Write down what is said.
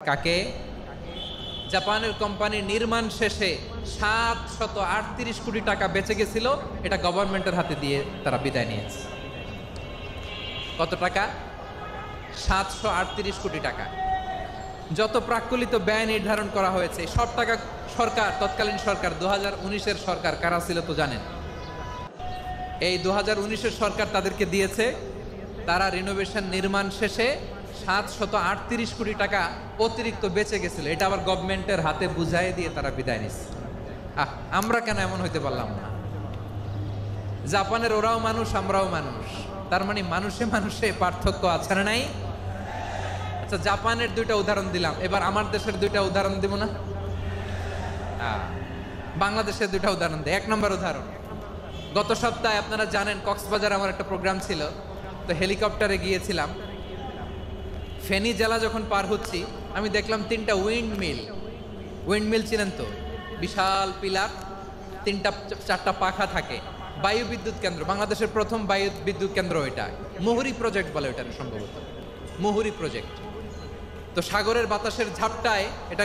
কাকে? জাপানের কোম্পানি নির্মাণ শেষে 738 কোটি টাকা বেঁচে গেছিল, এটা গভর্নমেন্টের হাতে দিয়ে তারা বিদায় নিয়েছে। কত টাকা? 738 কোটি টাকা। যত প্রাক্কলিত ব্যয় নির্ধারণ করা হয়েছে সব টাকা সরকার, তৎকালীন সরকার 2019-এর সরকার কারা ছিল তো জানেন? এই 2019-এর সরকার তাদেরকে দিয়েছে। তারা রিনোভেশন নির্মাণ শেষে 738 কোটি টাকা অতিরিক্ত বেঁচে গেছিল, এটা আবার গভর্নমেন্টের হাতে বুঝাই দিয়ে তারা বিদায় নিচ্ছে। আমরা কেন এমন হইতে পারলাম না? জাপানের ওরাও মানুষ, আমরাও মানুষ, তার মানে মানুষে মানুষে পার্থক্য আছে না নাই? আচ্ছা, জাপানের দুইটা উদাহরণ দিলাম, এবার আমার দেশের দুইটা উদাহরণ দিব না? বাংলাদেশের দুইটা উদাহরণ দিই। 1 নম্বর উদাহরণ, গত সপ্তাহে আপনারা জানেন কক্সবাজার আমার একটা প্রোগ্রাম ছিল, তো হেলিকপ্টারে গিয়েছিলাম। ফেনী জেলা যখন পার হচ্ছি আমি দেখলাম 3টা উইন্ডমিল চিনেন তো? বিশাল পিলার, 3টা-4টা পাখা থাকে। বায়ু বিদ্যুৎ কেন্দ্র, বাংলাদেশের প্রথম বায়ু বিদ্যুৎ কেন্দ্র এটা। মুহুরী প্রজেক্ট বলে ওটা সম্ভবত, মুহুরী প্রজেক্ট। তো সাগরের বাতাসের ঝাপটায় এটা